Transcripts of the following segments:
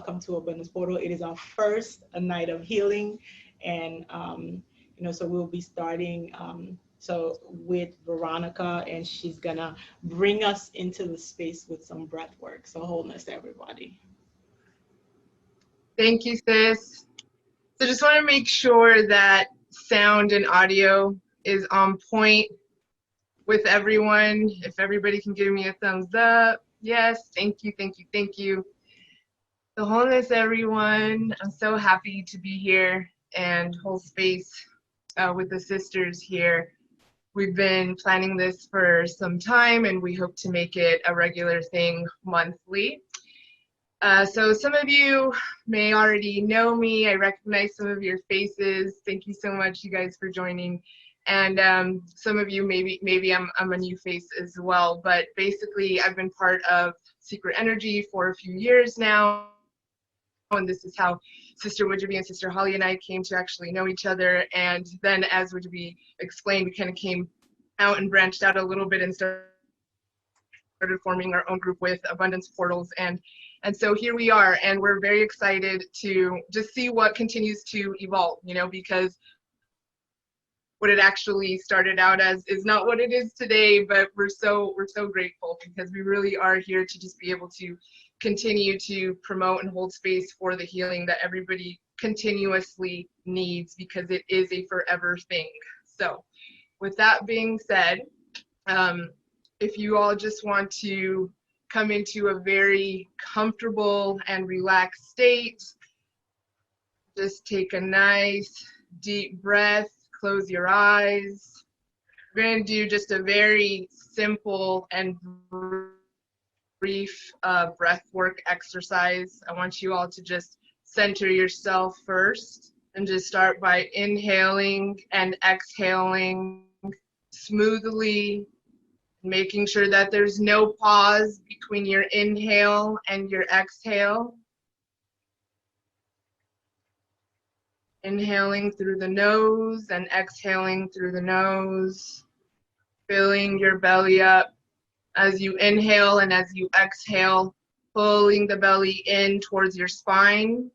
welcome to Abundance Portal. It is our first night of healing, and so we'll be starting with Veronica, and she's gonna bring us into the space with some breath work. So wholeness, everybody. Thank you, sis. So just want to make sure that sound and audio is on point with everyone. If everybody can give me a thumbs up. Yes, thank you, thank you, thank you. So wholeness, everyone. I'm so happy to be here and hold space with the sisters here. We've been planning this for some time, and we hope to make it a regular thing monthly. So some of you may already know me. I recognize some of your faces. Thank you so much, you guys, for joining. And some of you, maybe I'm a new face as well. But basically, I've been part of Secret Energy for a few years now. And this is how Sister Wigeby and Sister Holly and I came to actually know each other. And then, as Wigeby explained, we kind of came out and branched out a little bit and started forming our own group with Abundance Portals. And so here we are, and we're very excited to just see what continues to evolve, because what it actually started out as is not what it is today, but we're so grateful, because we really are here to just be able to continue to promote and hold space for the healing that everybody continuously needs, because it is a forever thing. So with that being said, if you all just want to come into a very comfortable and relaxed state, just take a nice deep breath, close your eyes. We're going to do just a very simple and brief breath work exercise. I want you all to just center yourself first and just start by inhaling and exhaling smoothly, making sure that there's no pause between your inhale and your exhale. Inhaling through the nose and exhaling through the nose, filling your belly up as you inhale, and as you exhale, pulling the belly in towards your spine.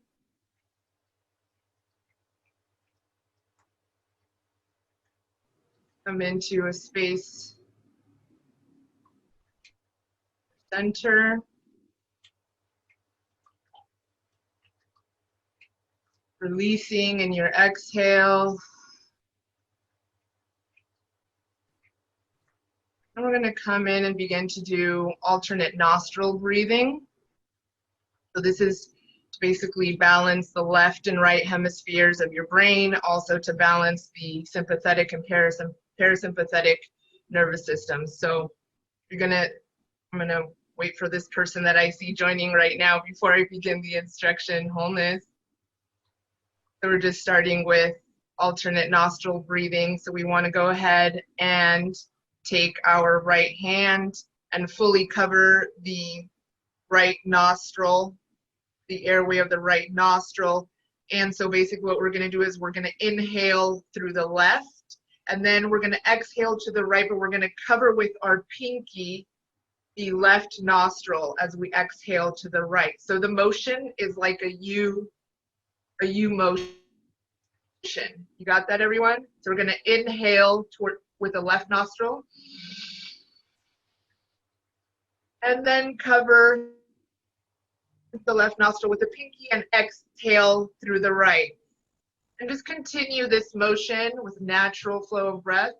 Come into a space center. Releasing in your exhale. And we're going to come in and begin to do alternate nostril breathing. So this is to basically balance the left and right hemispheres of your brain, also to balance the sympathetic and parasympathetic nervous systems. So I'm going to wait for this person that I see joining right now before I begin the instruction. Wholeness. So we're just starting with alternate nostril breathing. So we want to go ahead and take our right hand and fully cover the right nostril, the airway of the right nostril. And so basically what we're going to do is we're going to inhale through the left, and then we're going to exhale to the right, but we're going to cover with our pinky the left nostril as we exhale to the right. So the motion is like a U motion. You got that, everyone? So we're going to inhale with the left nostril, and then cover the left nostril with the pinky and exhale through the right. And just continue this motion with natural flow of breath.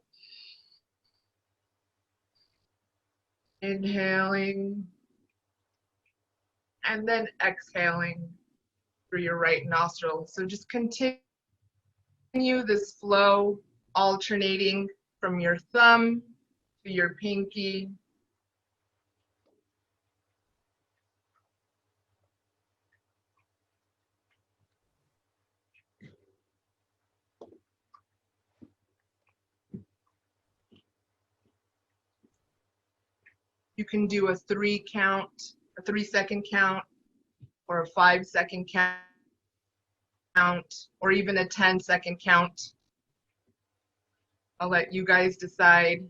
Inhaling and then exhaling through your right nostril. So just continue this flow, alternating from your thumb to your pinky. You can do a 3-second count, or a 5-second count, or even a 10-second count. I'll let you guys decide.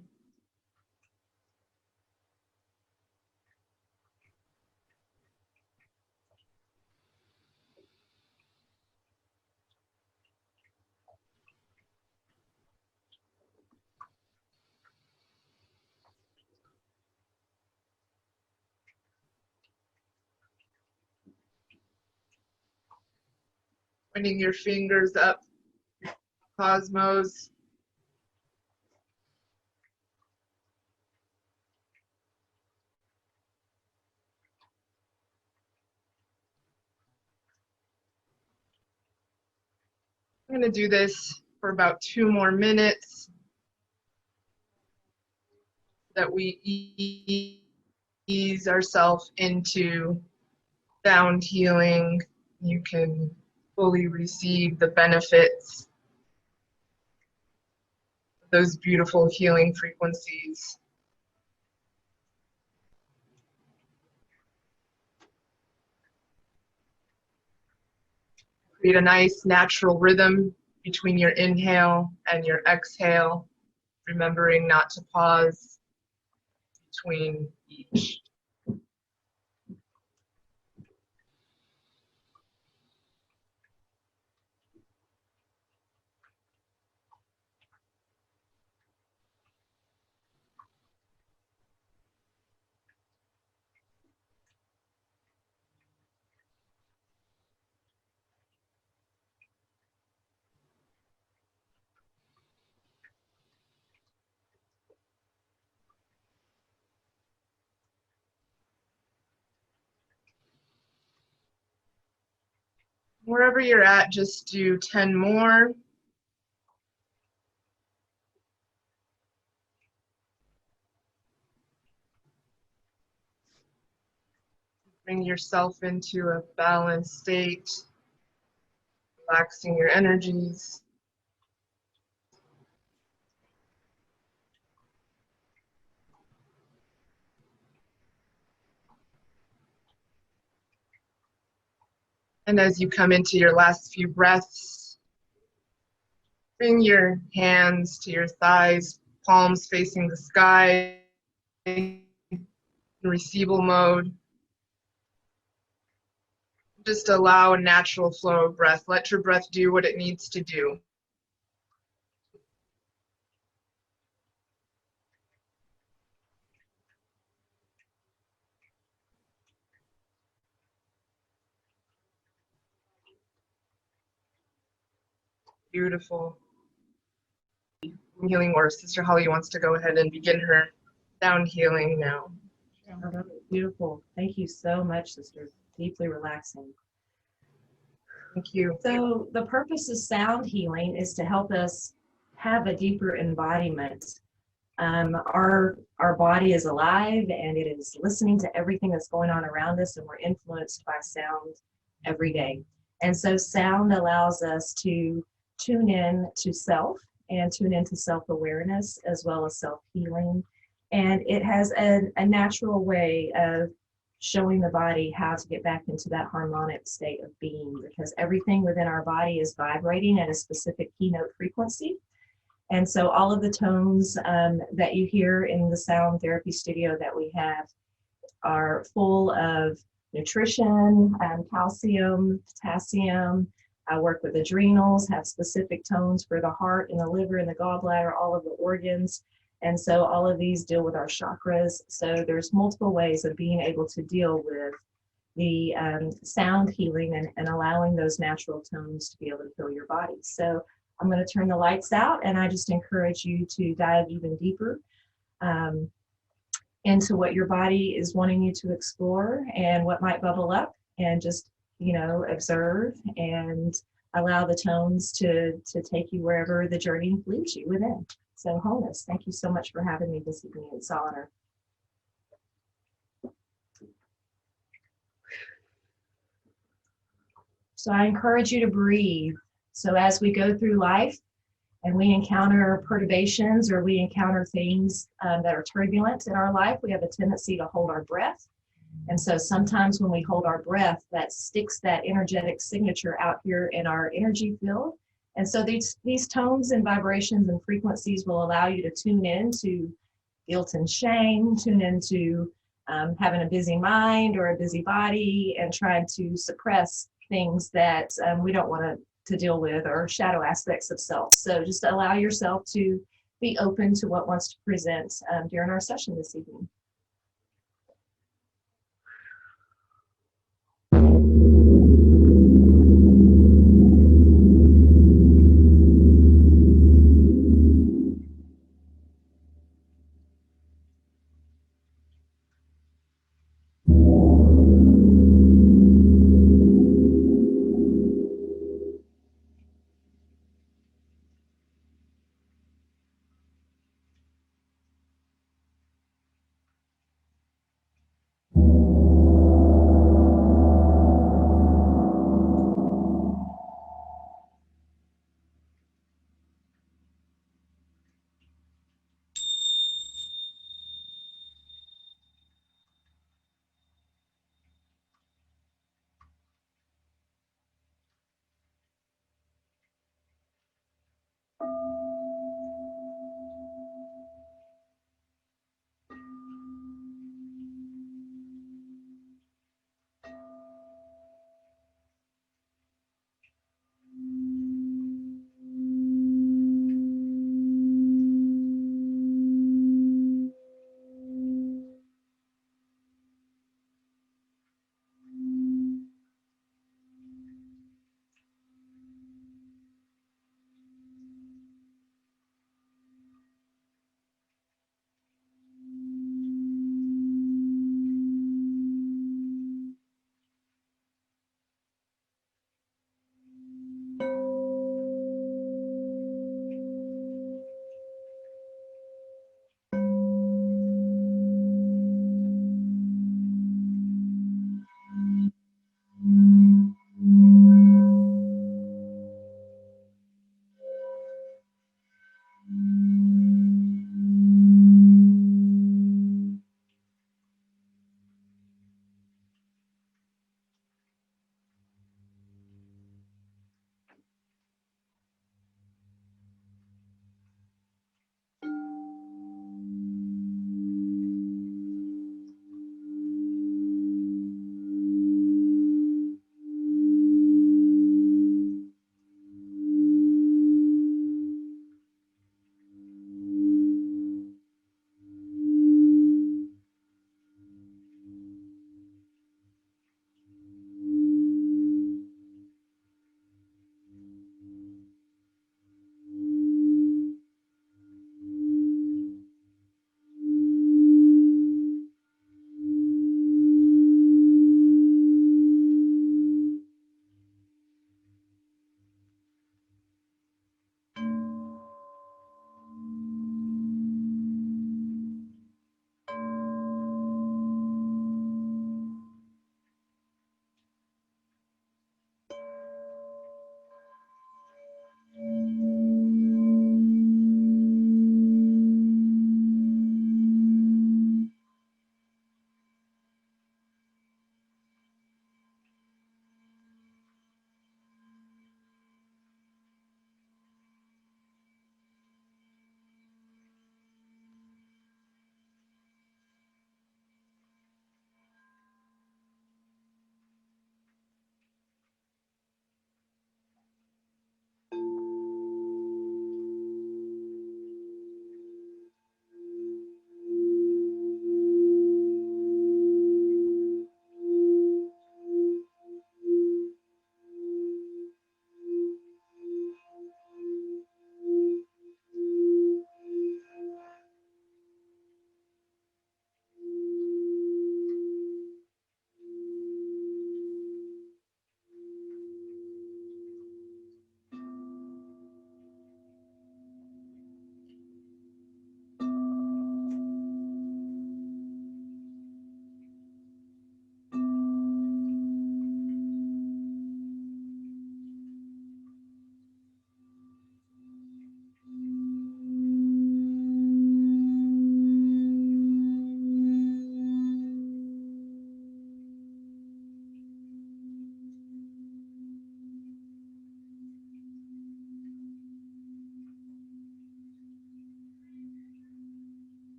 Pointing your fingers up, cosmos. I'm going to do this for about 2 more minutes that we ease ourselves into sound healing. You can fully receive the benefits of those beautiful healing frequencies. Create a nice natural rhythm between your inhale and your exhale, remembering not to pause between each. Wherever you're at, just do 10 more. Bring yourself into a balanced state, relaxing your energies. And as you come into your last few breaths, bring your hands to your thighs, palms facing the sky, in receival mode. Just allow a natural flow of breath. Let your breath do what it needs to do. Beautiful. Healing, or Sister Holly wants to go ahead and begin her sound healing now. Oh, that was beautiful. Thank you so much, sister. Deeply relaxing. Thank you. So the purpose of sound healing is to help us have a deeper embodiment. Our body is alive and it is listening to everything that's going on around us, and we're influenced by sound every day. And so sound allows us to tune in to self and tune into self-awareness as well as self-healing. And it has a natural way of showing the body how to get back into that harmonic state of being, because everything within our body is vibrating at a specific keynote frequency. And so all of the tones that you hear in the sound therapy studio that we have are full of nutrition, calcium, potassium. I work with adrenals, have specific tones for the heart and the liver and the gallbladder, all of the organs. And so all of these deal with our chakras. So there's multiple ways of being able to deal with the sound healing and allowing those natural tones to be able to fill your body. So I'm going to turn the lights out, and I just encourage you to dive even deeper into what your body is wanting you to explore and what might bubble up, and just, observe and allow the tones to take you wherever the journey leads you within. So wholeness, thank you so much for having me this evening. It's an honor. So I encourage you to breathe. So as we go through life and we encounter perturbations or we encounter things that are turbulent in our life, we have a tendency to hold our breath. And so sometimes when we hold our breath, that sticks that energetic signature out here in our energy field. And so these tones and vibrations and frequencies will allow you to tune in to guilt and shame, tune into having a busy mind or a busy body, and trying to suppress things that we don't want to deal with, or shadow aspects of self. So just allow yourself to be open to what wants to present during our session this evening.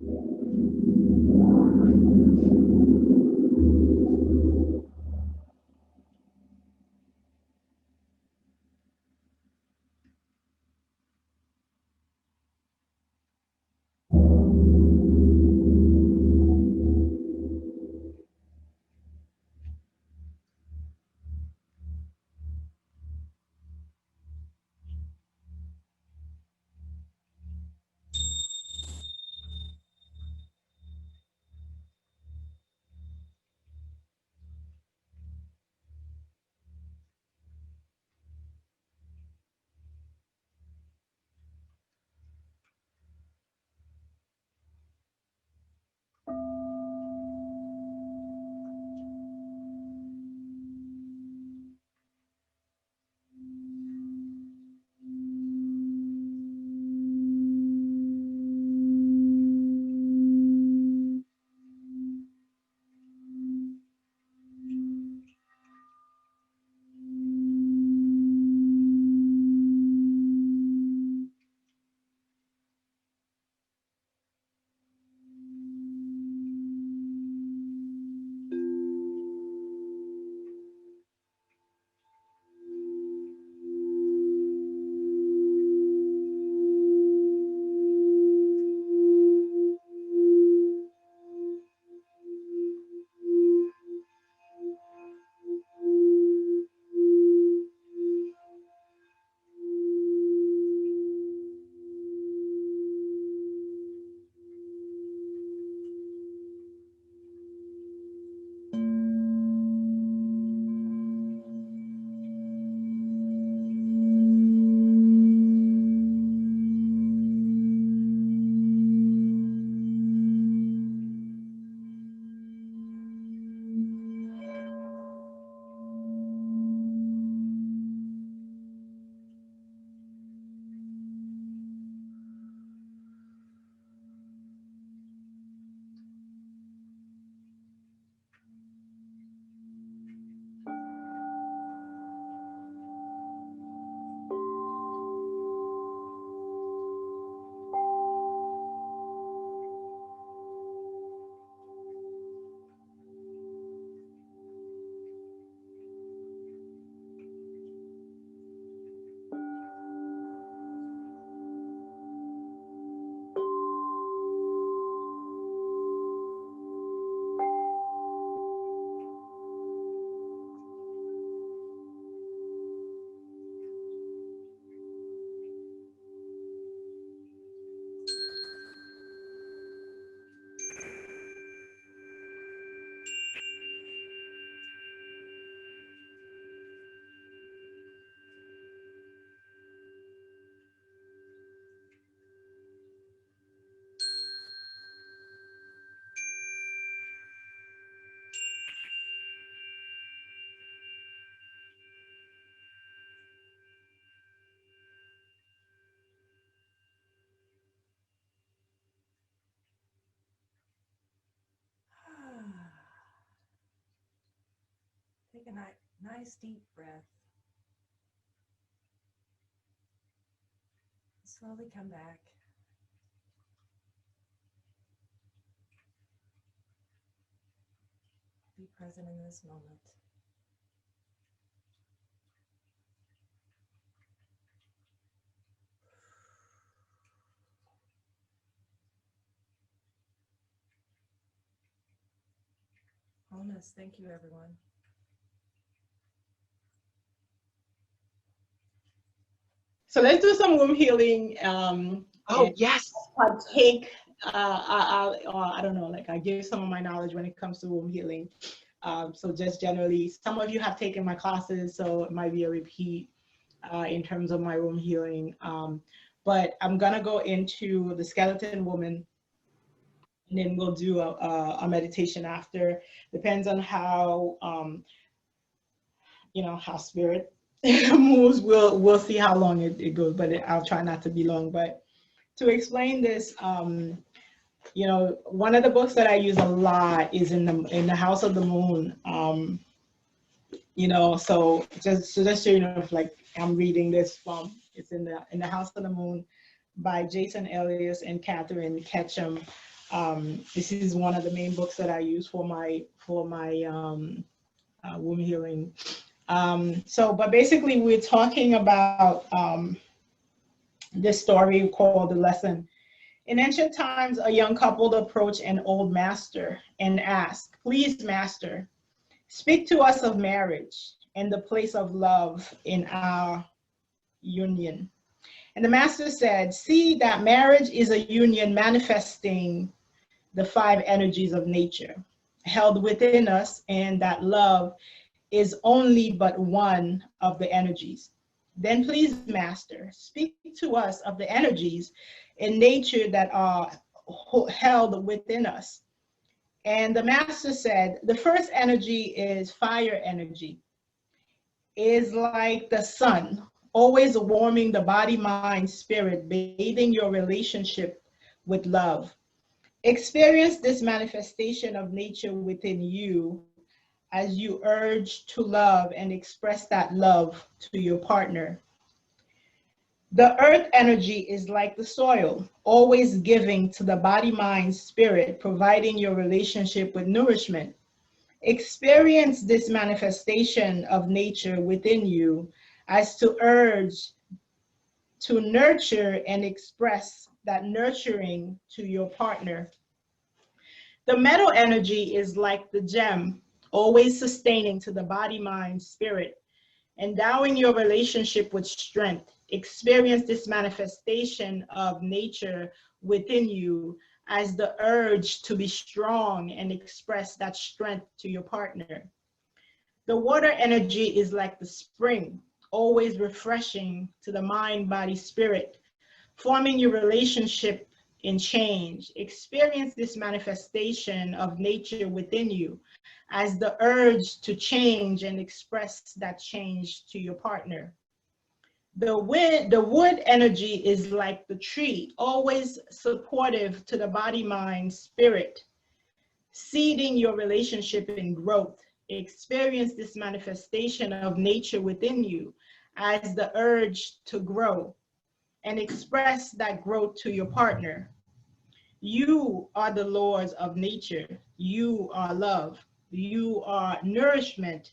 Take a nice deep breath. Slowly come back. Be present in this moment. Wholeness. Thank you, everyone. So let's do some womb healing. Oh, yes. Partake. I don't know. Like I give some of my knowledge when it comes to womb healing. So just generally, some of you have taken my classes, so it might be a repeat in terms of my womb healing. But I'm gonna go into the skeleton woman, and then we'll do a meditation after. Depends on how how spirit moves. We'll see how long it goes, but I'll try not to be long. But to explain this, one of the books that I use a lot is in the House of the Moon. So just so you know, if like I'm reading this from, it's in the House of the Moon by Jason Elias and Catherine Ketchum. This is one of the main books that I use for my womb healing. But basically, we're talking about this story called The Lesson. In ancient times, a young couple approached an old master and asked, "Please, master, speak to us of marriage and the place of love in our union." And the master said, "See that marriage is a union manifesting the five energies of nature held within us, and that love is only but one of the energies. Then please, master, speak to us of the energies in nature that are held within us." And the master said, the first energy is fire energy. It is like the sun, always warming the body, mind, spirit, bathing your relationship with love. Experience this manifestation of nature within you as you urge to love and express that love to your partner. The earth energy is like the soil, always giving to the body, mind, spirit, providing your relationship with nourishment. Experience this manifestation of nature within you as to urge to nurture and express that nurturing to your partner. The metal energy is like the gem, always sustaining to the body, mind, spirit, endowing your relationship with strength. Experience this manifestation of nature within you as the urge to be strong and express that strength to your partner. The water energy is like the spring, always refreshing to the mind, body, spirit, forming your relationship in change. Experience this manifestation of nature within you as the urge to change and express that change to your partner. The wood energy is like the tree, always supportive to the body, mind, spirit, seeding your relationship in growth. Experience this manifestation of nature within you as the urge to grow and express that growth to your partner. You are the lords of nature. You are love. You are nourishment.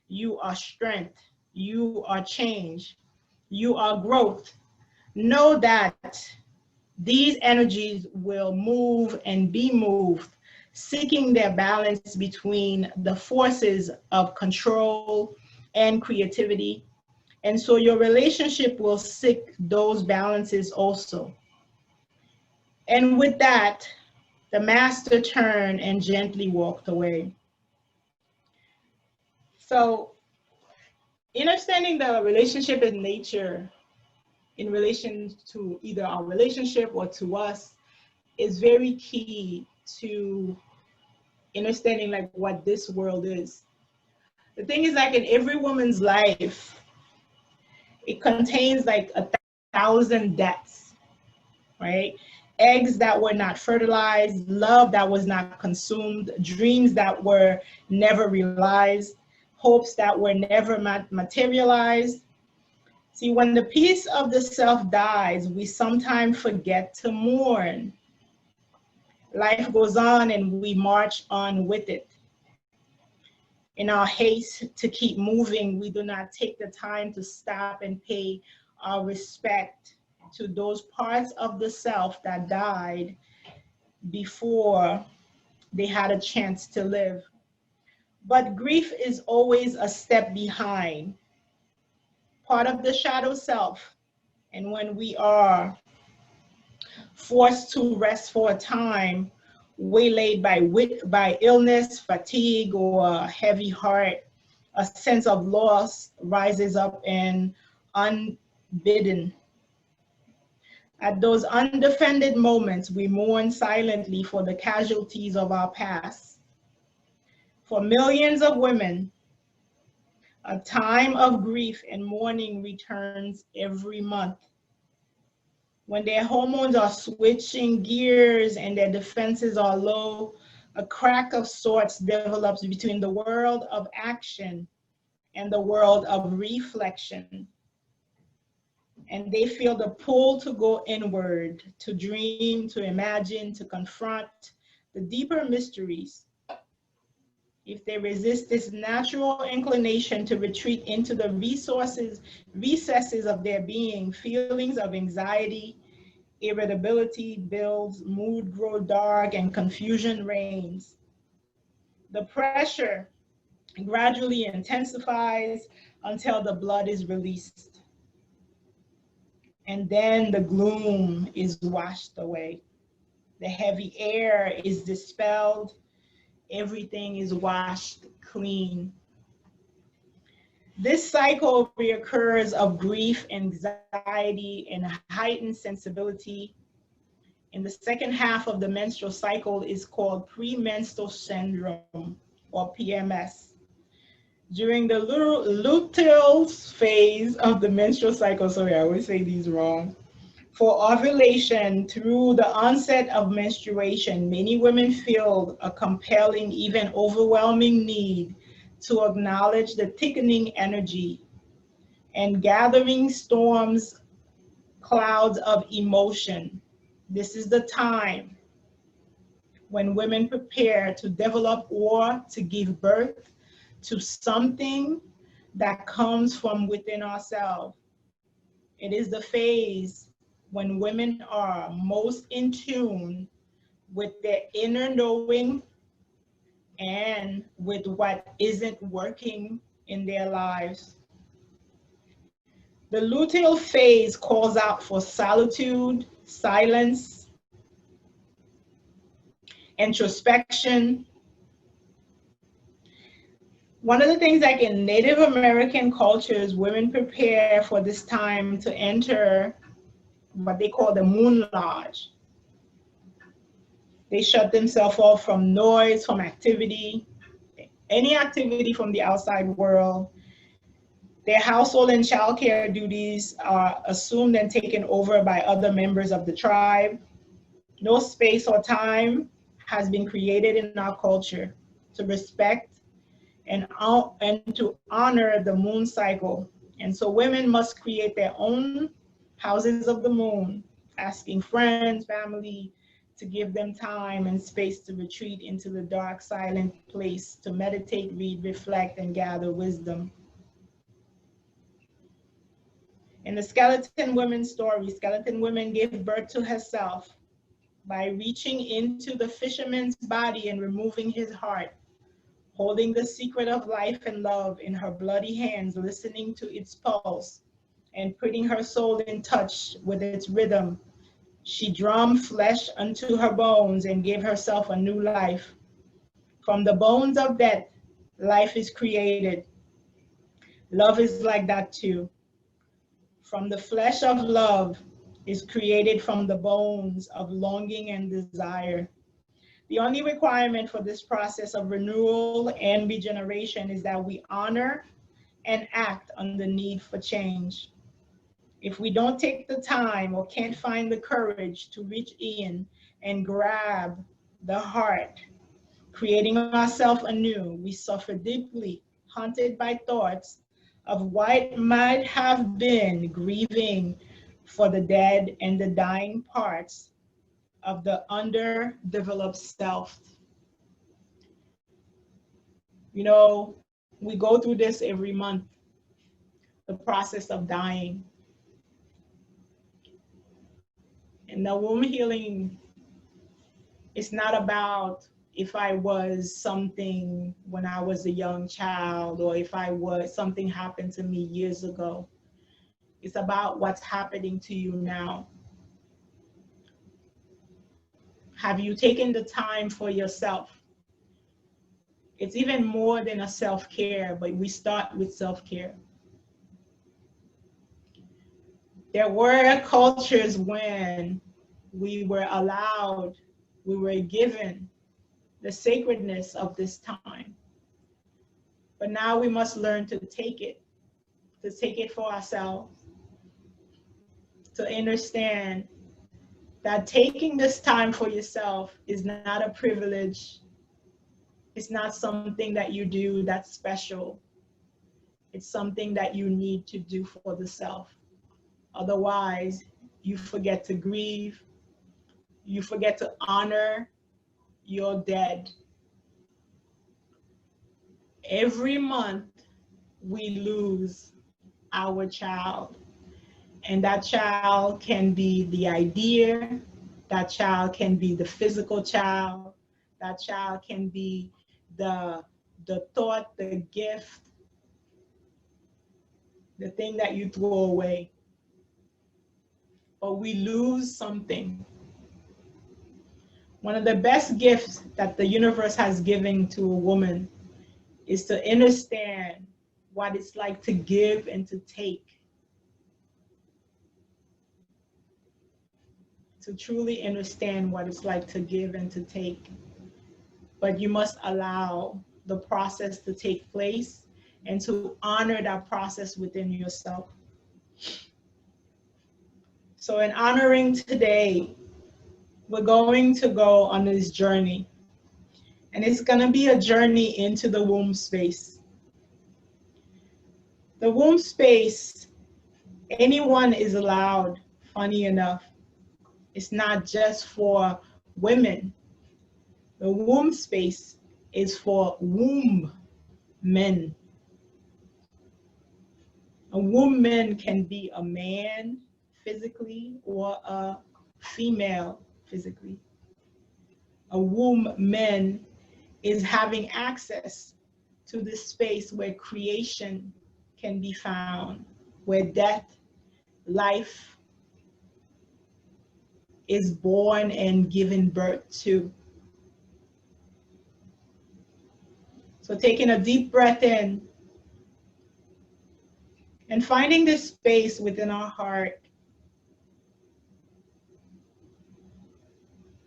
You are strength. You are change. You are growth. Know that these energies will move and be moved, seeking their balance between the forces of control and creativity. And so your relationship will seek those balances also. And with that, the master turned and gently walked away. So, understanding the relationship in nature in relation to either our relationship or to us is very key to understanding like what this world is. The thing is, like in every woman's life, it contains like 1,000 deaths, right? Eggs that were not fertilized, love that was not consumed, dreams that were never realized, hopes that were never materialized. See, when the piece of the self dies, we sometimes forget to mourn. Life goes on and we march on with it. In our haste to keep moving, we do not take the time to stop and pay our respect to those parts of the self that died before they had a chance to live. But grief is always a step behind, part of the shadow self. And when we are forced to rest for a time, waylaid by illness, fatigue, or a heavy heart, a sense of loss rises up and unbidden. At those undefended moments, we mourn silently for the casualties of our past. For millions of women, a time of grief and mourning returns every month. When their hormones are switching gears and their defenses are low, a crack of sorts develops between the world of action and the world of reflection. and they feel the pull to go inward, to dream, to imagine, to confront the deeper mysteries. If they resist this natural inclination to retreat into the recesses of their being, feelings of anxiety, irritability builds, mood grows dark, and confusion reigns. The pressure gradually intensifies until the blood is released. And then the gloom is washed away. The heavy air is dispelled. Everything is washed clean. This cycle reoccurs of grief, anxiety, and heightened sensibility. In the second half of the menstrual cycle is called premenstrual syndrome, or PMS. During the luteal phase of the menstrual cycle, sorry, I always say these wrong, for ovulation through the onset of menstruation, many women feel a compelling, even overwhelming need to acknowledge the thickening energy and gathering storms, clouds of emotion. This is the time when women prepare to develop or to give birth to something that comes from within ourselves. It is the phase when women are most in tune with their inner knowing and with what isn't working in their lives. The luteal phase calls out for solitude, silence, introspection. One of the things, like in Native American cultures, women prepare for this time to enter what they call the moon lodge. They shut themselves off from noise, from activity, any activity from the outside world. Their household and childcare duties are assumed and taken over by other members of the tribe. No space or time has been created in our culture to respect and to honor the moon cycle. And so women must create their own houses of the moon, asking friends, family, to give them time and space to retreat into the dark, silent place, to meditate, read, reflect, and gather wisdom. In the skeleton woman story, skeleton woman gave birth to herself by reaching into the fisherman's body and removing his heart, holding the secret of life and love in her bloody hands, listening to its pulse, and putting her soul in touch with its rhythm. She drummed flesh unto her bones and gave herself a new life. From the bones of death, life is created. Love is like that too. From the flesh of love is created from the bones of longing and desire. The only requirement for this process of renewal and regeneration is that we honor and act on the need for change. If we don't take the time or can't find the courage to reach in and grab the heart, creating ourselves anew, we suffer deeply, haunted by thoughts of what might have been, grieving for the dead and the dying parts of the underdeveloped self. You know, we go through this every month, the process of dying. And the womb healing is not about if I was something when I was a young child, or if I was something happened to me years ago. It's about what's happening to you now. Have you taken the time for yourself? It's even more than a self-care, but we start with self-care. There were cultures when we were allowed, we were given the sacredness of this time. But now we must learn to take it for ourselves, to understand that taking this time for yourself is not a privilege. It's not something that you do that's special. It's something that you need to do for the self. Otherwise, you forget to grieve, you forget to honor your dead. Every month, we lose our child. And that child can be the idea, that child can be the physical child, that child can be the, the thought, the gift, the thing that you throw away. But we lose something. One of the best gifts that the universe has given to a woman is to understand what it's like to give and to take. To truly understand what it's like to give and to take. But you must allow the process to take place and to honor that process within yourself. So in honoring today, we're going to go on this journey. And it's going to be a journey into the womb space. The womb space, anyone is allowed, funny enough. It's not just for women. The womb space is for womb men. A woman can be a man physically or a female physically. A womb man is having access to this space where creation can be found, where death, life is born and given birth to. So taking a deep breath in and finding this space within our heart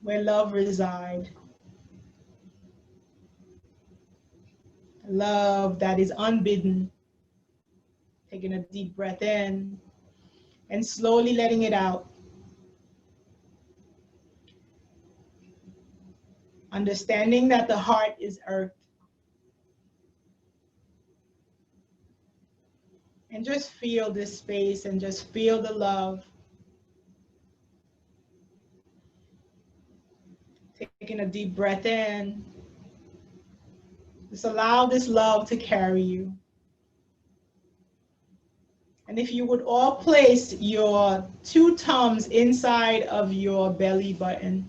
where love resides. Love that is unbidden. Taking a deep breath in and slowly letting it out. Understanding that the heart is earth. And just feel this space and just feel the love. Taking a deep breath in. Just allow this love to carry you. And if you would all place your 2 thumbs inside of your belly button.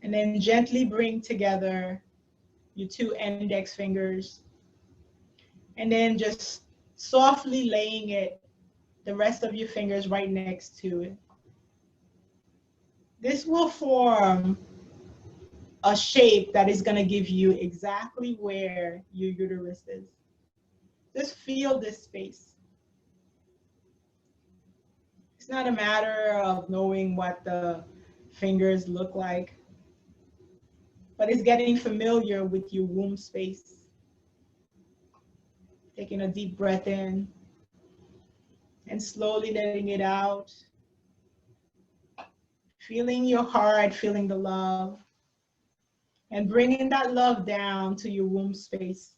And then gently bring together your 2 index fingers. And then just softly laying it, the rest of your fingers right next to it. This will form a shape that is going to give you exactly where your uterus is. Just feel this space. It's not a matter of knowing what the fingers look like, but it's getting familiar with your womb space. Taking a deep breath in and slowly letting it out. Feeling your heart, feeling the love, and bringing that love down to your womb space.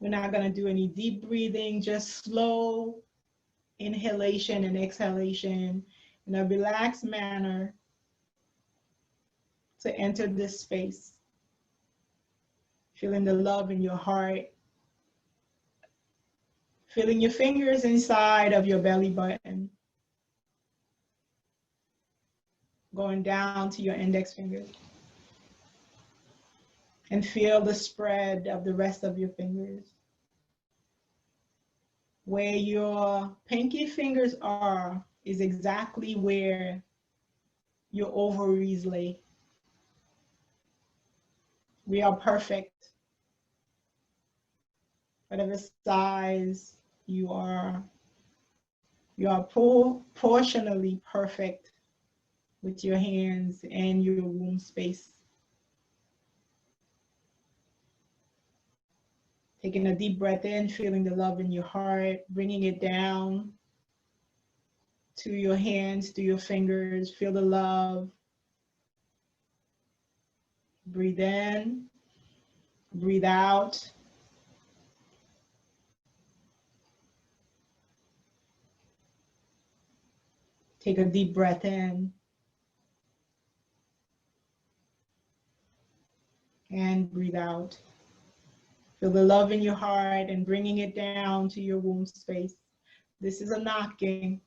We're not going to do any deep breathing, just slow inhalation and exhalation in a relaxed manner to enter this space. Feeling the love in your heart. Feeling your fingers inside of your belly button. Going down to your index fingers. And feel the spread of the rest of your fingers. Where your pinky fingers are is exactly where your ovaries lay. We are perfect. Whatever size you are proportionally perfect with your hands and your womb space. Taking a deep breath in, feeling the love in your heart, bringing it down to your hands, to your fingers. Feel the love. Breathe in, breathe out. Take a deep breath in and breathe out. Feel the love in your heart and bringing it down to your womb space. This is a knocking,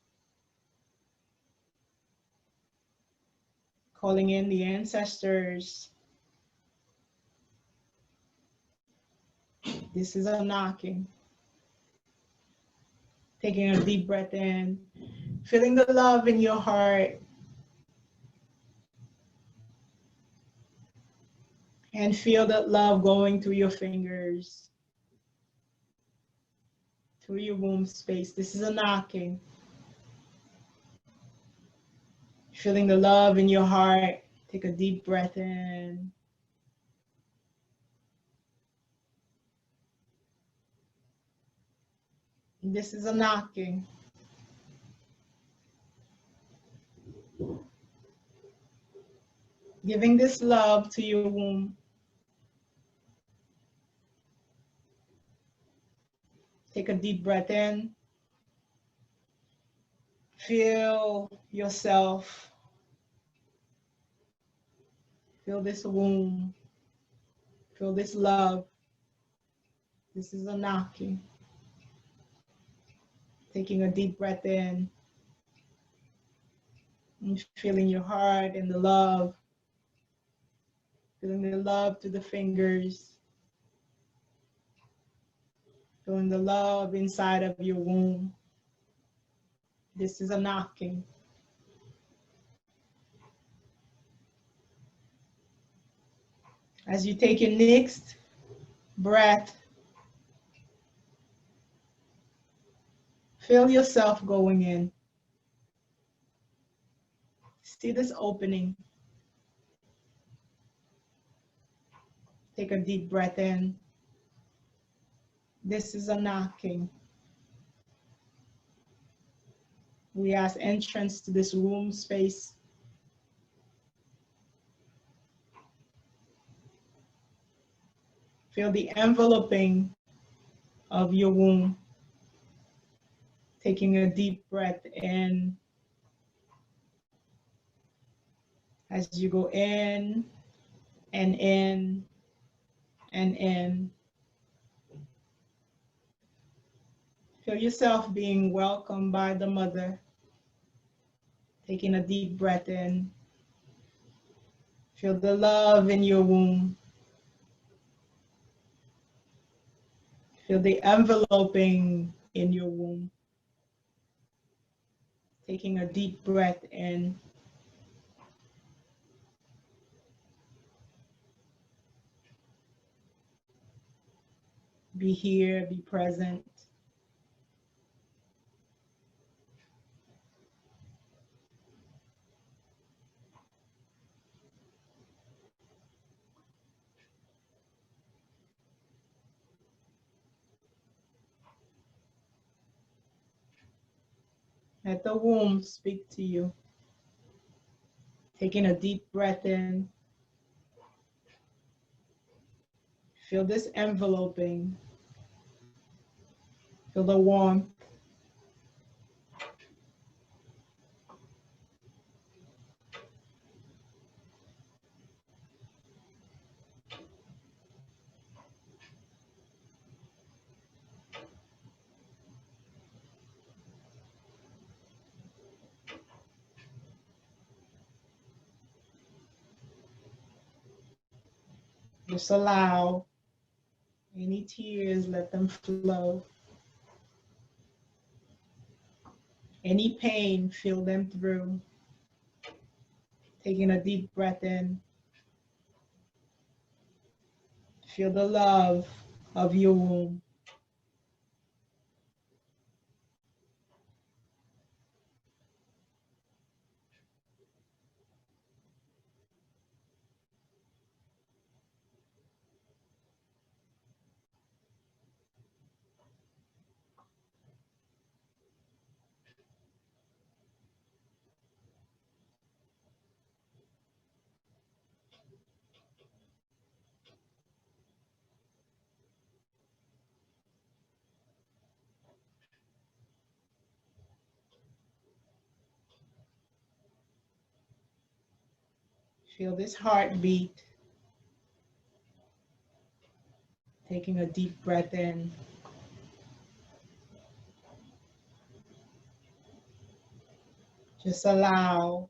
calling in the ancestors. This is a knocking. Taking a deep breath in, feeling the love in your heart, and feel that love going through your fingers, through your womb space. This is a knocking. Feeling the love in your heart. Take a deep breath in. This is a knocking. Giving this love to your womb. Take a deep breath in. Feel yourself. Feel this womb. Feel this love. This is a knocking. Taking a deep breath in. And feeling your heart and the love. Feeling the love through the fingers. Feeling the love inside of your womb. This is a knocking. As you take your next breath, feel yourself going in. See this opening. Take a deep breath in. This is a knocking. We ask entrance to this womb space. Feel the enveloping of your womb. Taking a deep breath in. As you go in and in and in. Feel yourself being welcomed by the mother. Taking a deep breath in. Feel the love in your womb. Feel the enveloping in your womb. Taking a deep breath in. Be here, be present. Let the womb speak to you. Taking a deep breath in. Feel this enveloping. Feel the warmth. Just allow any tears, let them flow. Any pain, feel them through. Taking a deep breath in. Feel the love of your womb. Feel this heartbeat. Taking a deep breath in. Just allow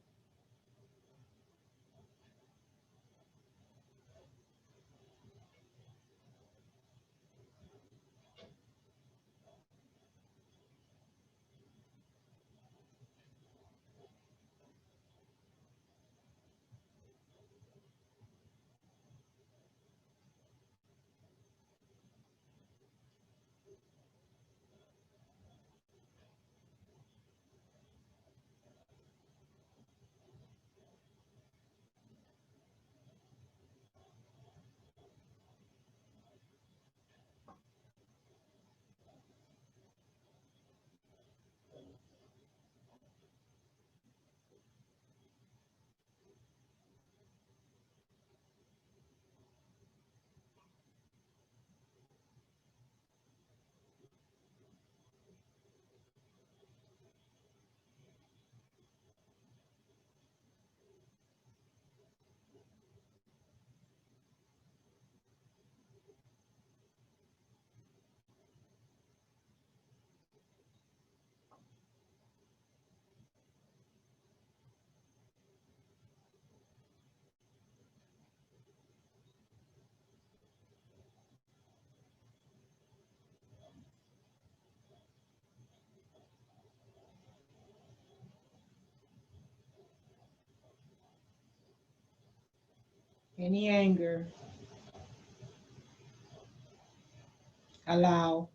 any anger. Allow.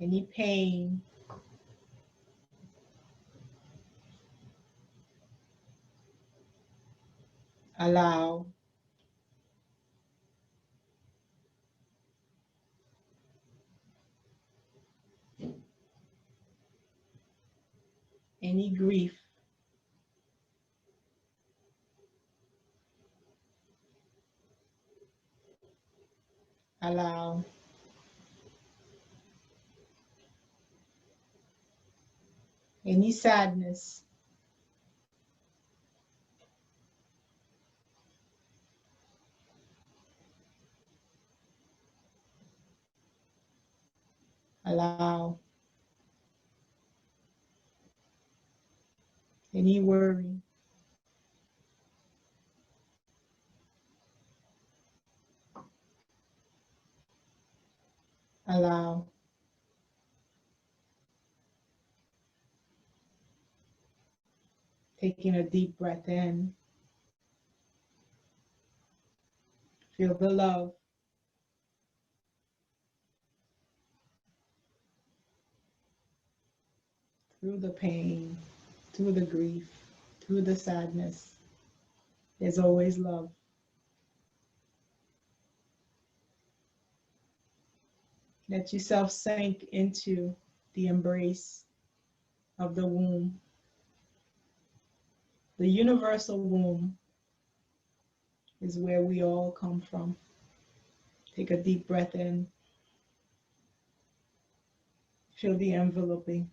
Any pain. Allow. Any grief. Allow. Any sadness. Allow. Any worry. Allow. Taking a deep breath in. Feel the love. Through the pain, through the grief, through the sadness. There's always love. Let yourself sink into the embrace of the womb, the universal womb is where we all come from. Take a deep breath in. Feel the enveloping.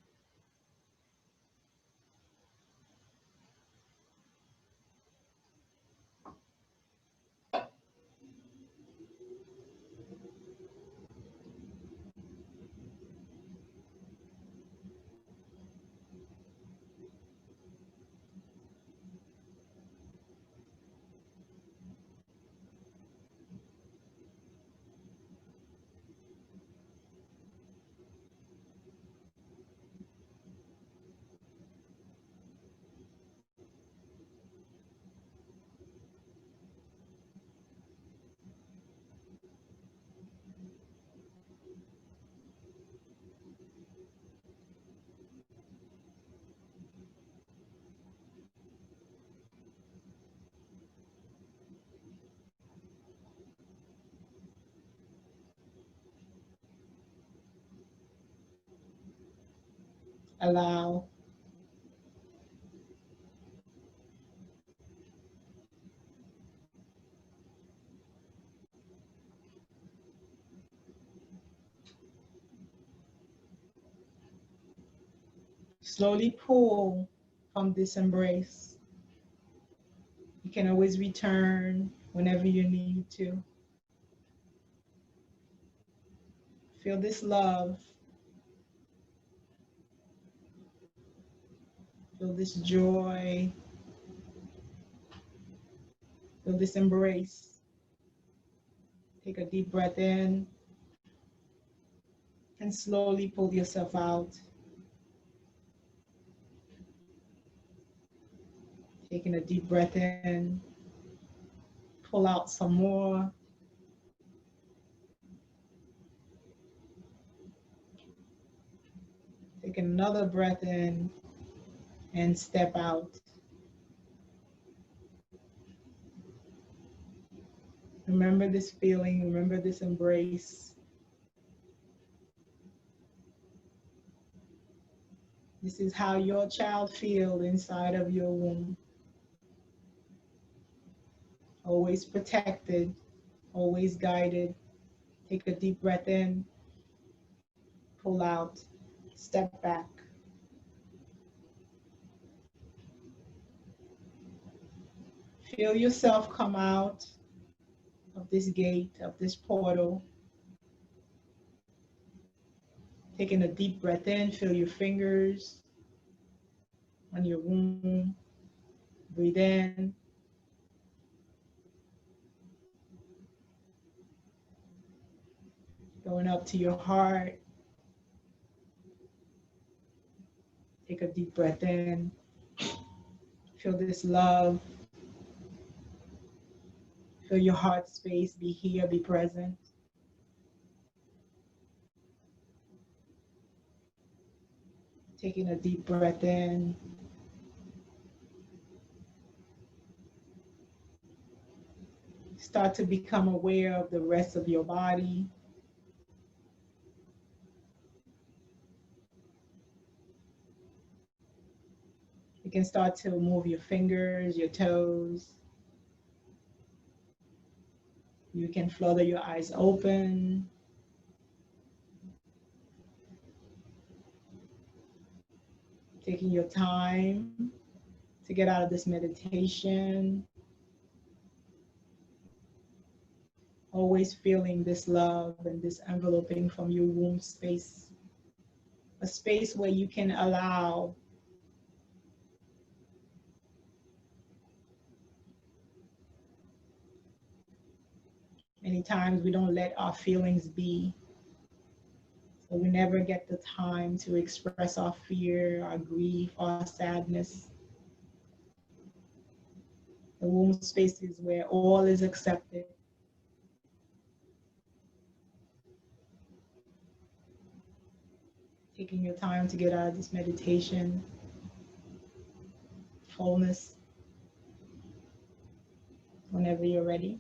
Allow. Slowly pull from this embrace. You can always return whenever you need to. Feel this love. Feel this joy. Feel this embrace. Take a deep breath in and slowly pull yourself out. Taking a deep breath in, pull out some more. Take another breath in and step out. Remember this feeling, remember this embrace. This is how your child feels inside of your womb. Always protected, always guided. Take a deep breath in, pull out, step back. Feel yourself come out of this gate, of this portal. Taking a deep breath in, feel your fingers on your womb. Breathe in. Going up to your heart. Take a deep breath in. Feel this love. Feel your heart space. Be here, be present. Taking a deep breath in. Start to become aware of the rest of your body. You can start to move your fingers, your toes. You can flutter your eyes open. Taking your time to get out of this meditation. Always feeling this love and this enveloping from your womb space. A space where you can allow many times we don't let our feelings be. So we never get the time to express our fear, our grief, our sadness. The womb space is where all is accepted. Taking your time to get out of this meditation, fullness, whenever you're ready.